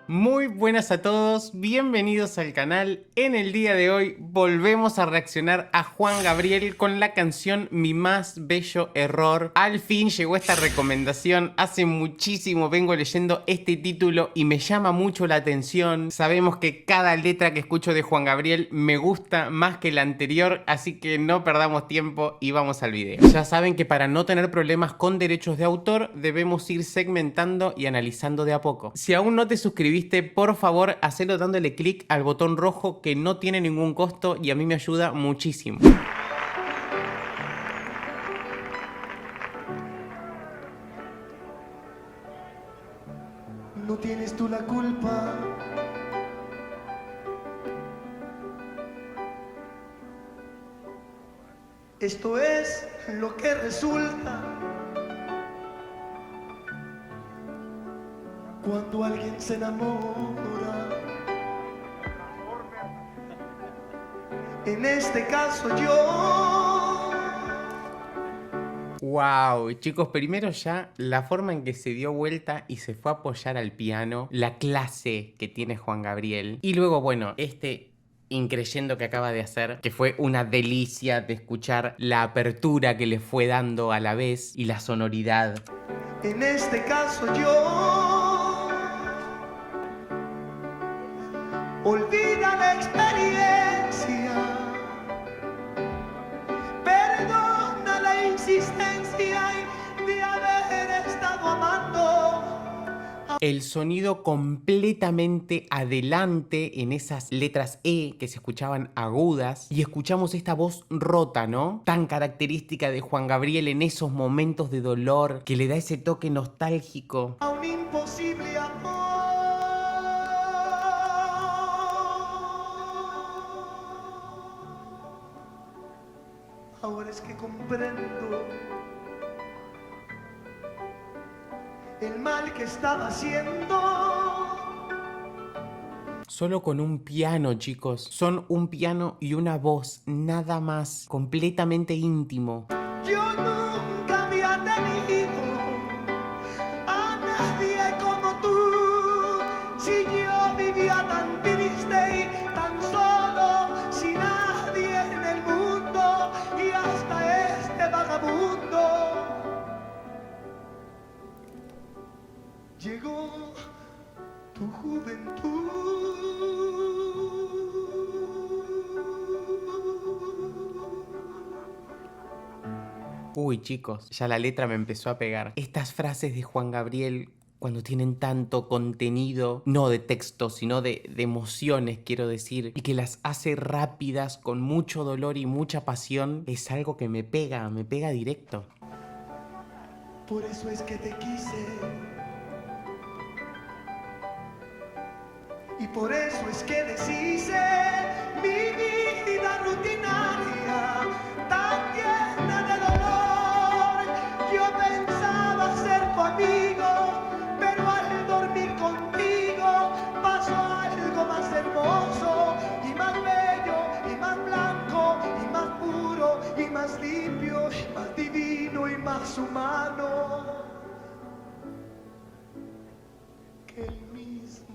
Muy buenas a todos, bienvenidos al canal. En el día de hoy volvemos a reaccionar a Juan Gabriel con la canción Mi Más Bello Error. Al fin llegó esta recomendación, hace muchísimo vengo leyendo este título y me llama mucho la atención. Sabemos que cada letra que escucho de Juan Gabriel me gusta más que la anterior, así que no perdamos tiempo y vamos al video. Ya saben que para no tener problemas con derechos de autor debemos ir segmentando y analizando de a poco. Si aún no te suscribiste, por favor, hacelo dándole clic al botón rojo que no tiene ningún costo y a mí me ayuda muchísimo. No tienes tú la culpa. Esto es lo que resulta cuando alguien se enamora. En este caso yo. Wow, chicos, primero ya la forma en que se dio vuelta y se fue a apoyar al piano, la clase que tiene Juan Gabriel. Y luego, bueno, este increyendo que acaba de hacer, que fue una delicia de escuchar la apertura que le fue dando a la vez y la sonoridad. En este caso yo. Olvida la experiencia. Perdona la insistencia de haber estado amando. El sonido completamente adelante en esas letras E que se escuchaban agudas y escuchamos esta voz rota, ¿no? Tan característica de Juan Gabriel en esos momentos de dolor que le da ese toque nostálgico. A un imposible amor. Ahora es que comprendo el mal que estaba haciendo. Solo con un piano, chicos. Son un piano y una voz, nada más. Completamente íntimo. Yo nunca había tenido a nadie como tú. Si yo vivía tan triste y tan solo, sin nadie en el mundo, y hasta este vagabundo llegó tu juventud. Uy, chicos, ya la letra me empezó a pegar. Estas frases de Juan Gabriel, cuando tienen tanto contenido, no de texto, sino de emociones, quiero decir, y que las hace rápidas, con mucho dolor y mucha pasión, es algo que me pega directo. Por eso es que te quise. Y por eso es que deshice mi vida rutinaria, tan llena de dolor. Yo pensaba ser tu amigo, pero al dormir contigo pasó algo más hermoso y más bello y más blanco y más puro y más limpio y más divino y más humano que el mismo.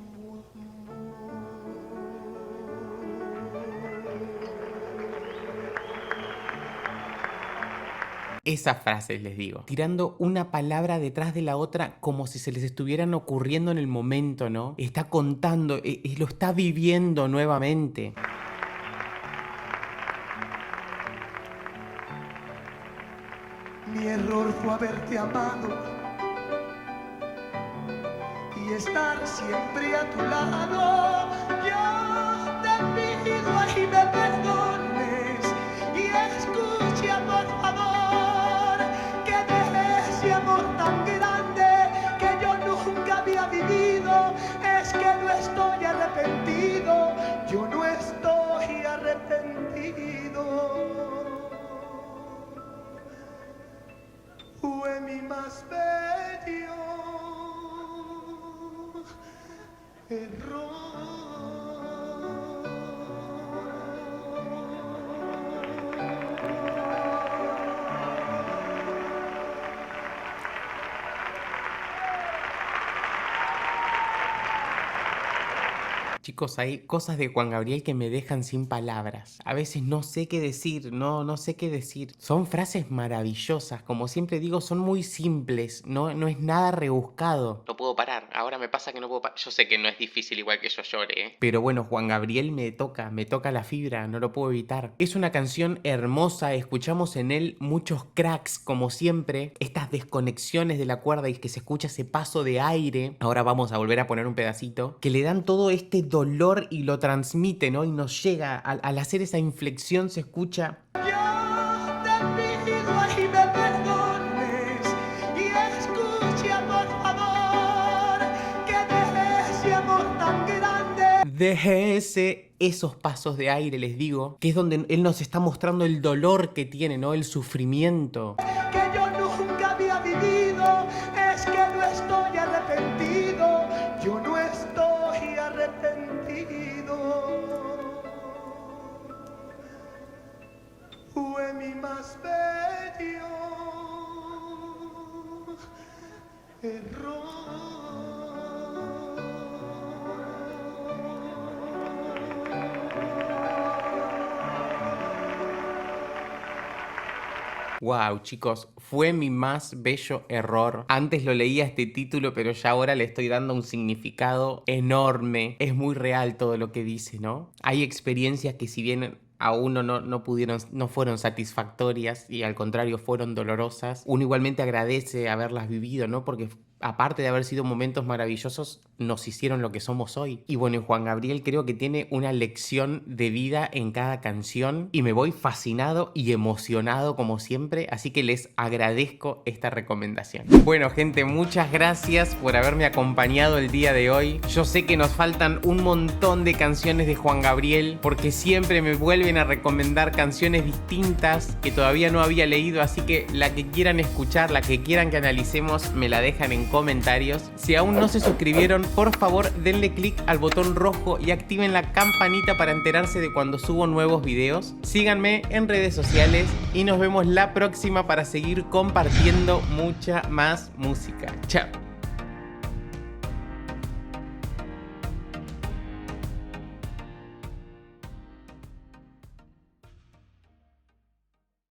Esas frases, les digo, tirando una palabra detrás de la otra como si se les estuvieran ocurriendo en el momento, ¿no? Está contando, lo está viviendo nuevamente. Mi error fue haberte amado y estar siempre a tu lado. Yo te pido ahí me perdones y escucha por favor que de ese amor tan grande que yo nunca había vivido. Es que no estoy arrepentido, yo no estoy arrepentido. Fue mi más bello error. Chicos, hay cosas de Juan Gabriel que me dejan sin palabras. A veces no sé qué decir, no sé qué decir. Son frases maravillosas, como siempre digo, son muy simples, no es nada rebuscado. No puedo parar, ahora me pasa que no puedo parar. Yo sé que no es difícil igual que yo llore, ¿eh? Pero bueno, Juan Gabriel me toca la fibra, no lo puedo evitar. Es una canción hermosa, escuchamos en él muchos cracks, como siempre, estas desconexiones de la cuerda y que se escucha ese paso de aire. Ahora vamos a volver a poner un pedacito, que le dan todo este dolor y lo transmite, ¿no? Y nos llega, al hacer esa inflexión se escucha. Yo te pido y me perdones y escucha por favor que deje ese amor tan grande. Deje esos pasos de aire, les digo, que es donde él nos está mostrando el dolor que tiene, ¿no? El sufrimiento. Que yo nunca había vivido, es que no estoy arrepentido, yo no estoy arrepentido. Fue mi más bello error. Wow, chicos, fue mi más bello error. Antes lo leía este título, pero ya ahora le estoy dando un significado enorme. Es muy real todo lo que dice, ¿no? Hay experiencias que si bien a uno no fueron satisfactorias y al contrario fueron dolorosas, uno igualmente agradece haberlas vivido, ¿no? Porque aparte de haber sido momentos maravillosos, nos hicieron lo que somos hoy. Y bueno, Juan Gabriel creo que tiene una lección de vida en cada canción y me voy fascinado y emocionado como siempre, así que les agradezco esta recomendación. Bueno, gente, muchas gracias por haberme acompañado el día de hoy. Yo sé que nos faltan un montón de canciones de Juan Gabriel porque siempre me vuelven a recomendar canciones distintas que todavía no había leído, así que la que quieran escuchar, la que quieran que analicemos, me la dejan en comentarios. Si aún no se suscribieron, por favor denle click al botón rojo y activen la campanita para enterarse de cuando subo nuevos videos. Síganme en redes sociales y nos vemos la próxima para seguir compartiendo mucha más música. Chao.